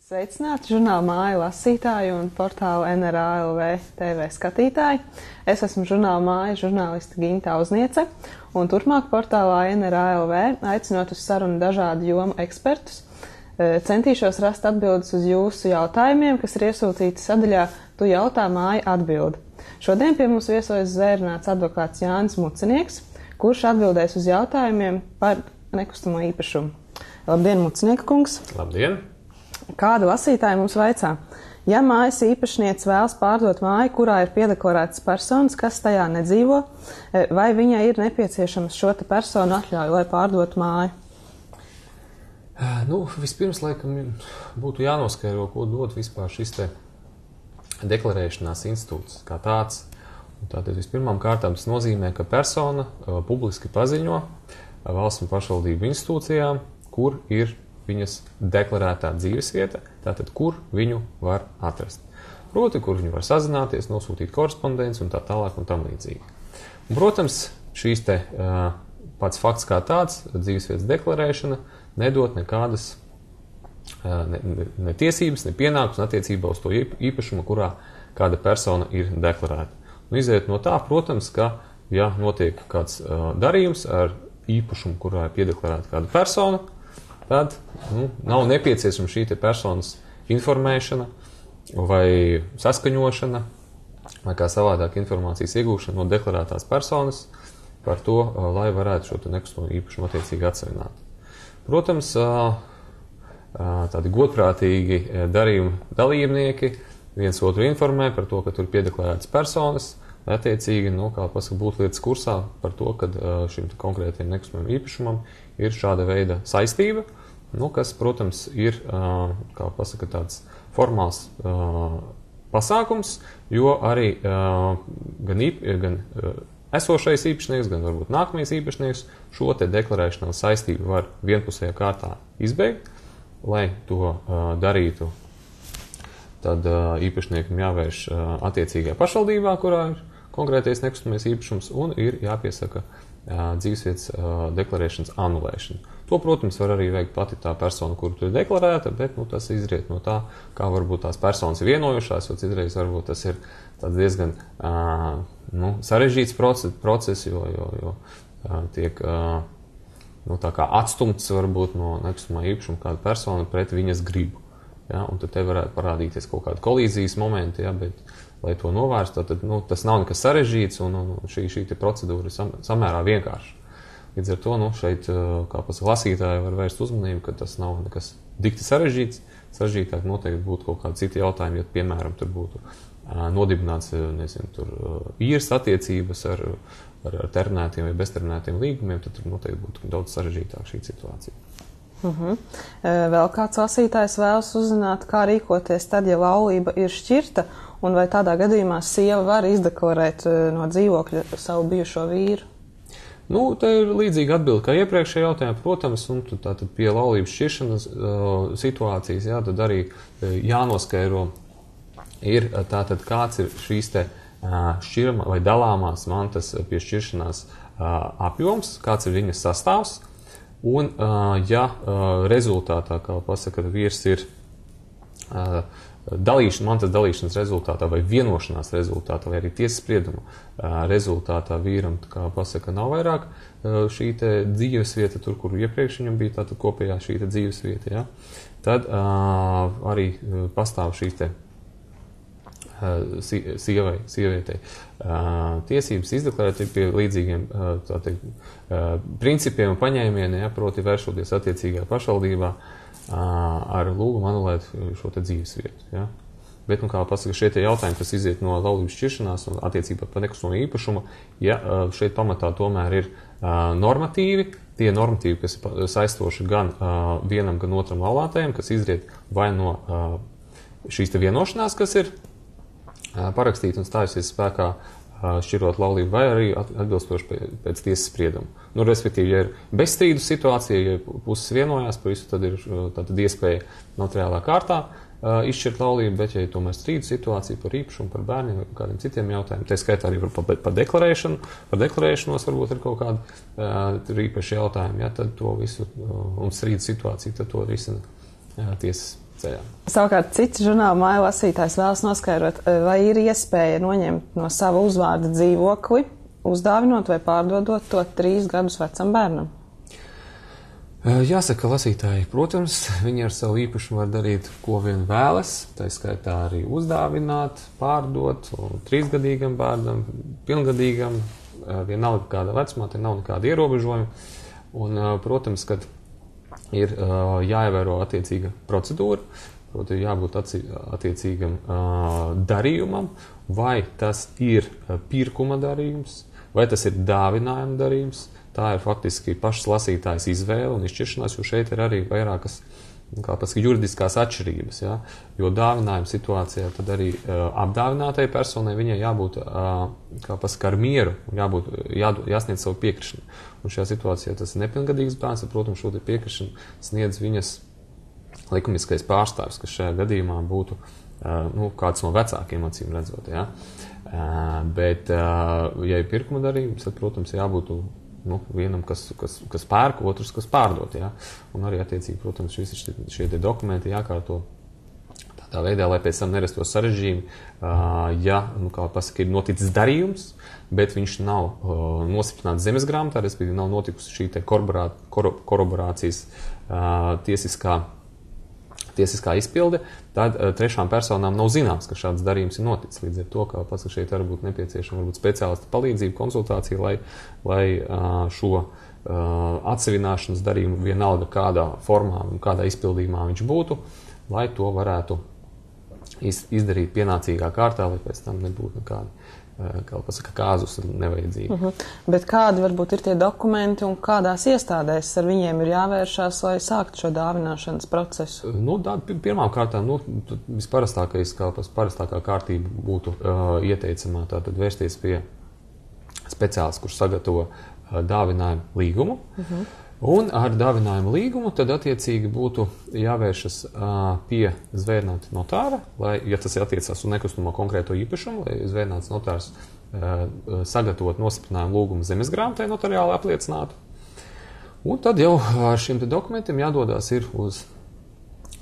Sveicināti žurnāla māju lasītāji un portāla NRA.lv TV skatītāji. Es esmu žurnāla māja žurnāliste Ginta Auzniece, un turpmāk portālā NRA.lv, aicinot uz sarunu dažādu jomu ekspertus, centīšos rast atbildes uz jūsu jautājumiem, kas ir iesūtīti sadaļā Tu jautā, māja atbild. Šodien pie mums viesojas zvērināts advokāts Jānis Mucinieks, kurš atbildēs uz jautājumiem par nekustamo īpašumu. Labdien, Mucinieka kungs! Labdien! Kāda lasītāja mums vaicā? Ja mājas īpašniece vēlas pārdot māju, kurā ir piedeklarētas personas, kas tajā nedzīvo, vai viņai ir nepieciešams šo te personu atļauju, lai pārdotu māju? Vispirms, laikam, būtu jānoskaidro, ko dod vispār šis te deklarēšanās institūts kā tāds. Tātad vispirmām kārtām tas nozīmē, ka persona publiski paziņo valsts un pašvaldību institūcijām, kur ir viņas deklarētā dzīvesvieta, tātad kur viņu var atrast. Proti, kur viņu var sazināties, nosūtīt korespondenci un tā tālāk un tam līdzīgi. Un, protams, šīs te pats fakts kā tāds, dzīvesvietas deklarēšana, nedod nekādas ne tiesības, ne pienākums attiecībā uz to īpašumu, kurā kāda persona ir deklarēta. Izējot no tā, protams, ka, ja notiek kāds darījums ar īpašumu, kurā ir piedeklarēta kāda persona, tad nav nepieciešama šī te personas informēšana vai saskaņošana vai kā savādāk informācijas iegūšana no deklarētās personas par to, lai varētu šo te nekustamo īpašumu attiecīgi atsevināt. Protams, tādi godprātīgi darījuma dalībnieki viens otru informē par to, ka tur piedeklarētas personas, attiecīgi, būt lietas kursā par to, ka šim konkrētajam nekustamajam īpašumam ir šāda veida saistība, kas, protams, ir, tāds formāls pasākums, jo arī gan esošais īpašnieks, gan varbūt nākamais īpašnieks šo te deklarēšanās saistību var vienpusējā kārtā izbeigt, lai to darītu. Tad īpašniekam jāvērš attiecīgajā pašvaldībā, kurā ir konkrētais nekustamais īpašums, un ir jāpiesaka dzīvesvietas deklarēšanas anulēšana. To, protams, var arī veikt pati tā persona, kuru tur ir deklarēta, bet tas izriet no tā, kā varbūt tās personas ir vienojušās, jo citreiz varbūt tas ir diezgan sarežģīts process, jo tiek tā kā atstumts varbūt no nekustamā īpašuma kāda persona pret viņas gribu. Ja, un tad te varētu parādīties kaut kādi kolīzijas momenti, ja, bet, lai to novērstu, tad tas nav nekas sarežģīts, un šī procedūra ir samērā vienkārša. Līdz ar to šeit, kā lasītāji, var vērst uzmanību, ka tas nav nekas dikti sarežģīts. Sarežģītāk noteikti būtu kaut kādi citi jautājumi, ja, piemēram, tur būtu nodibināts, īres attiecības ar terminētiem vai bezterminētiem līgumiem, tad tur noteikti būtu daudz sarežģītāk šī situācija. Vēl kāds lasītājs vēlas uzzināt, kā rīkoties tad, ja laulība ir šķirta, un vai tādā gadījumā sieva var izdeklarēt no dzīvokļa savu bijušo vīru? Te ir līdzīga atbilde kā iepriekšējā jautājumā, protams, un tātad pie laulības šķiršanas situācijas, jā, tad arī jānoskaidro ir tātad kāds ir šīs te šķirma vai dalāmās mantas pie šķiršanās apjoms, kāds ir viņas sastāvs. Un, ja rezultātā, kā pasaka, vīrs ir mantas dalīšanas rezultātā vai vienošanās rezultātā vai arī tiesas sprieduma rezultātā vīram, kā pasaka, nav vairāk šī te dzīvesvieta tur, kur iepriekš viņam bija tātad kopējā šī te dzīvesvieta, ja, tad arī pastāv šīs te sievietei tiesības izdeklarēt pie līdzīgiem principiem un paņēmieniem, ja, proti vēršoties attiecīgā pašvaldībā ar lūgumu anulēt šo te dzīvesvietu. Ja. Bet, kā pasaka, šie tie jautājumi, kas iziet no laulības šķiršanās un attiecībā par nekustamo īpašumu, ja šeit pamatā tomēr ir normatīvi, tie normatīvi, kas ir saistoši gan vienam, gan otram laulātajam, kas izriet vai no šīs te vienošanās, kas ir parakstīt un stājusies spēkā šķirot laulību, vai arī atbilstoši pēc tiesas sprieduma. Respektīvi, ja ir bezstrīdu situācija, ja puses vienojās par visu, tad ir tātad iespēja notariālā kārtā izšķirt laulību, bet ja ir tomēr strīdu situācija par īpašumu, par bērniem vai kādiem citiem jautājumiem, tā skaitā arī par deklarēšanu, par deklarēšanos varbūt ir kaut kādi īpaši jautājumi, ja, tad to visu, un strīdu situāciju, tad to risina tiesas ceļā. Savukārt cits žurnāla māju lasītājs vēlas noskaidrot, vai ir iespēja noņemt no sava uzvārda dzīvokli, uzdāvinot vai pārdodot to 3 gadus vecam bērnam. Jāsaka, lasītāji, protams, viņi ar savu īpašumu var darīt, ko vien vēlas, tā skaitā arī uzdāvināt, pārdot 3-gadīgam bērnam, pilngadīgam, vienalga kādā vecumā, te nav nekāda ierobežojuma. Un, protams, kad ir jāievēro attiecīga procedūra, proti jābūt attiecīgam darījumam, vai tas ir pirkuma darījums, vai tas ir dāvinājuma darījums. Tā ir faktiski pašas lasītājas izvēle un izšķiršanās, jo šeit ir arī vairākas juridiskās atšķirības. Ja? Jo dāvinājuma situācijā tad arī apdāvinātai personai viņai jābūt ar mieru, jāsniedz savu piekrišanu. Un šajā situācijā tas ir nepilngadīgs bērns, tad, protams, šo piekrišanu sniedz viņas likumiskais pārstāvis, kas šajā gadījumā būtu kāds no vecākiem, acīm redzot. Ja? Bet, ja ir pirkuma darījums, tad, protams, jābūt vienam, kas pērk, otrs, kas pārdot. Ja? Un arī, attiecīgi, protams, šie dokumenti jākārto tādā veidā, lai pēc tam nerastos sarežģījumi, ja, ir noticis darījums, bet viņš nav nostiprināts zemes grāmatā, respektīvi nav notikusi šī koroborācijas tiesiskā izpilde, tad trešām personām nav zināms, ka šāds darījums ir noticis. Līdz ar to, ka šeit var būt nepieciešama speciālista palīdzība, konsultācija, lai šo atsevināšanas darījumu vienalga kādā formā un kādā izpildījumā viņš būtu, lai to varētu izdarīt pienācīgā kārtā, lai pēc tam nebūtu nekādi kāzus nevajadzīgi. Bet kādi varbūt ir tie dokumenti un kādās iestādēs ar viņiem ir jāvēršās, lai sāktu šo dāvināšanas procesu? Pirmām kārtām, parastākā kārtība būtu ieteicamā tātad vērsties pie speciālista, kurš sagatavo dāvinājumu līgumu. Un ar dāvinājumu līgumu tad attiecīgi būtu jāvēršas pie zvērnāta notāra, lai, ja tas attiecās uz nekustamo konkrēto īpašumu, lai zvērnāts notārs sagatavot nostiprinājumu lūgumu zemes grāmatai notariāli apliecinātu. Un tad jau ar šiem dokumentiem jādodās ir uz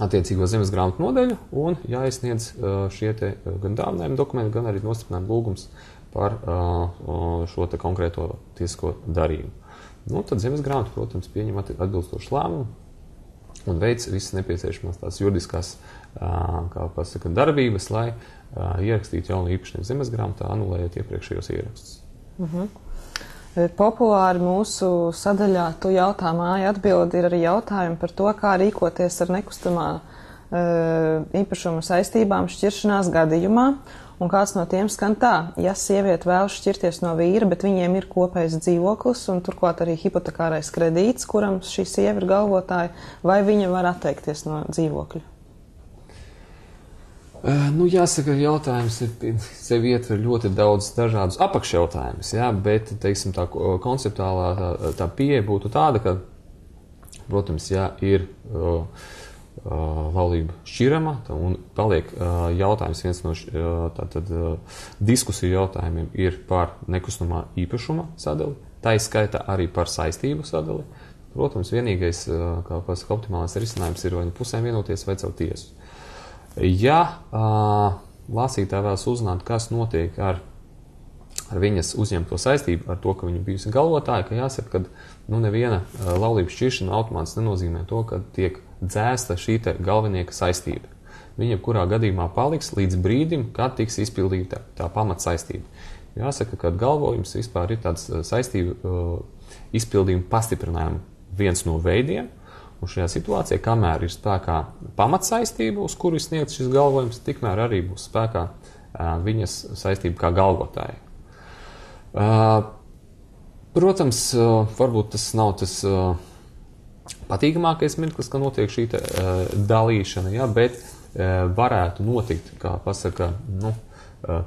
attiecīgo zemes grāmatu nodaļu un jāizsniedz šie gan dāvinājuma dokumenti, gan arī nostiprinājumu lūgums par šo konkrēto tiesisko darījumu. Tad zemes grāmata, protams, pieņem atbilstošu lēmumu un veic visas nepieciešamās tās juridiskās darbības, lai ierakstītu jaunu īpašnieku zemes grāmatā, anulējot iepriekšējos ierakstus. Populāri mūsu sadaļā Tu jautā māja atbildi ir arī jautājumi par to, kā rīkoties ar nekustamā īpašuma saistībām šķiršanās gadījumā. Un kāds no tiem skan tā, ja sieviete vēlas šķirties no vīra, bet viņiem ir kopējs dzīvoklis un turklāt arī hipotekārais kredīts, kuram šī sieva ir galvotāja, vai viņa var atteikties no dzīvokļa? Jāsaka, jautājums sevi ietver ļoti daudz dažādus apakšjautājumus, ja, bet, teiksim, tā konceptuālā tā pieeja būtu tāda, ka, protams, ja ir laulība šķirama, un paliek jautājums, viens no diskusiju jautājumiem ir par nekustamā īpašuma sadali, tā izskaitā arī par saistību sadali. Protams, vienīgais, optimālais risinājums ir vai nu pusēm vienoties vai caur tiesu. Ja lasītāji vēlas uzzināt, kas notiek ar viņas uzņemto saistību, ar to, ka viņa bijusi galvotāja, ka jāsaka, ka neviena laulības šķiršana automātiski nenozīmē to, ka tiek dzēsta šī galvenieka saistība. Viņa jebkurā gadījumā paliks līdz brīdim, kad tiks izpildīta tā pamatsaistība. Jāsaka, ka galvojums vispār ir tāds saistību izpildījuma pastiprinājuma viens no veidiem, un šajā situācijā, kamēr ir spēkā pamatsaistība, uz kuru sniegts šis galvojums, tikmēr arī būs spēkā viņas saistība kā galvotāja. Protams, varbūt tas nav tas patīkamākais mirklis, ka notiek šī dalīšana, ja, bet varētu notikt, kā pasaka,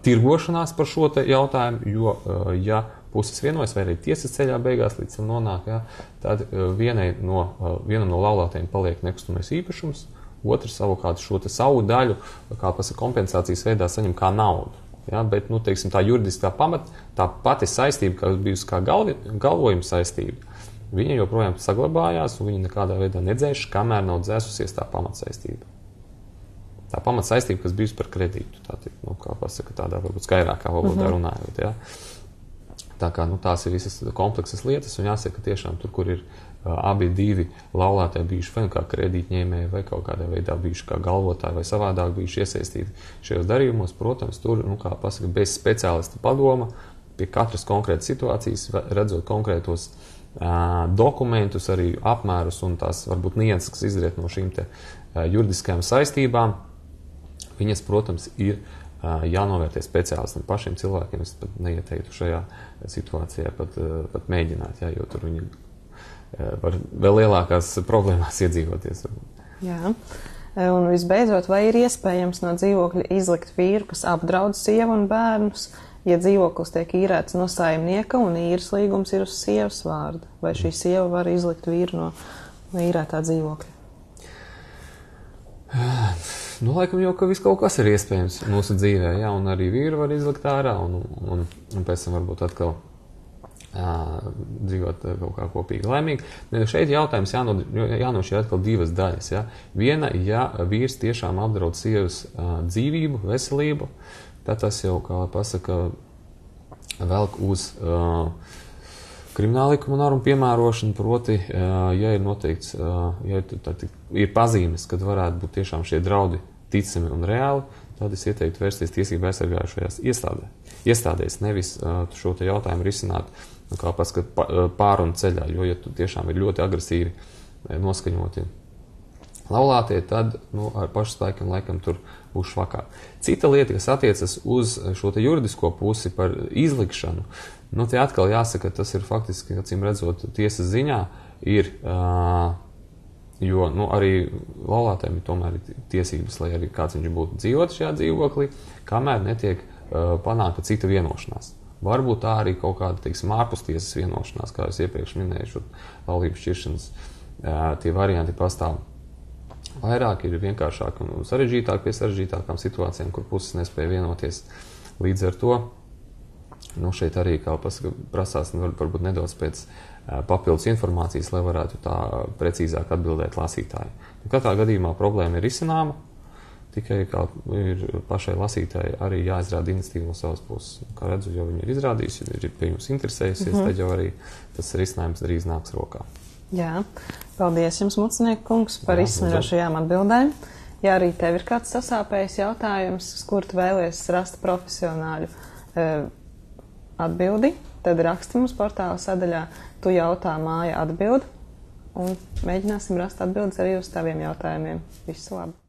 tirgošanās par šo jautājumu, jo, ja puses vienojas vai arī tiesas ceļā beigās līdz tam nonāk, ja, tad vienam no laulātajiem paliek nekustamais īpašums, otrs savukārt šo savu daļu, kā pasaka, kompensācijas veidā saņem kā naudu. Ja, bet, teiksim, tā juridiskā pamata, tā pati saistība, kas bijusi kā galvojuma saistība, viņa joprojām saglabājās, un viņa nekādā veidā nedzēš, kamēr nav dzēsusies tā pamatsaistība. tā pamatsaistība, kas bijusi par kredītu. Tātad, kā pasaka, tādā varbūt skaidrākā valodā runājot. Ja. Tā kā tās ir visas kompleksas lietas, un jāsaka, ka tiešām tur, kur ir abi divi laulātāji bijuši vai kā kredītņēmēji, vai kaut kādā veidā bijuši kā galvotāji, vai savādāk bijuši iesaistīti šajos darījumos, protams, tur, kā pasaka, bez speciālista padoma, pie katras konkrētas situācijas, redzot konkrētos dokumentus, arī apmērus un tās varbūt nianses, kas izriet no šīm te juridiskajām saistībām, viņas, protams, ir jānovērtē speciālistam. Pašiem cilvēkiem es pat neieteiktu šajā situācijā pat mēģināt, jo tur viņi var vēl lielākās problēmās iedzīvoties. Jā. Un visbeidzot, vai ir iespējams no dzīvokļa izlikt vīru, kas apdraud sievu un bērnus, ja dzīvoklis tiek īrēts no saimnieka un īres līgums ir uz sievas vārda? Vai šī sieva var izlikt vīru no īrētā dzīvokļa? Laikam jau, ka viss kaut kas ir iespējams mūsu dzīvē, un arī vīru var izlikt ārā, un pēc tam varbūt atkal dzīvot kaut kā kopīgi laimīgi. Šeit jautājums jānošķir atkal divas daļas. Ja. Viena, ja vīrs tiešām apdraud sievas dzīvību, veselību, tad tas jau, kā pasaka, velk uz krimināla likuma normu piemērošanu, proti, ja ir noteikts, ja ir pazīmes, kad varētu būt tiešām šie draudi ticami un reāli, tad es ieteiktu vērsties tiesību aizsargājušajās iestādēs, nevis šo te jautājumu risināt, kā paskat, pārunu ceļā, jo, ja tu tiešām ir ļoti agresīvi noskaņoti laulātie, tad ar pašu spēkiem laikam tur būs švakāk. Cita lieta, kas attiecas uz šo te juridisko pusi par izlikšanu, te atkal jāsaka, tas ir faktiski, acīm redzot, tiesas ziņā ir, jo arī laulātēm tomēr ir tiesības, lai arī kāds viņš būtu dzīvot šajā dzīvoklī, kamēr netiek panākta cita vienošanās. Varbūt tā arī kaut kāda, teiksim, ārpustiesas vienošanās, kā es iepriekš minēju, laulības šķiršanas, tie varianti pastāv. Vairāk ir vienkāršāk un sarežģītāk pie sarežģītākām situācijām, kur puses nespēja vienoties. Līdz ar to, šeit arī, kā pasaka, prasās varbūt nedaudz pēc papildus informācijas, lai varētu tā precīzāk atbildēt lasītāji. Katrā gadījumā problēma ir risināma, tikai kā ir pašai lasītāji arī jāizrāda iniciatīva no savas puses. Kā redzu, jau viņi ir izrādījusi, ir pie jums interesējusies, tad jau arī tas risinājums drīz nāks rokā. Jā, paldies jums, Mucinieka kungs, par izsmeļošajām atbildēm. Ja arī tev ir kāds sasāpējis jautājums, uz kur tu vēlies rast profesionāļu atbildi, tad raksti mums portāla sadaļā Tu jautā, Māja atbild, un mēģināsim rast atbildes arī uz taviem jautājumiem. Visu labu!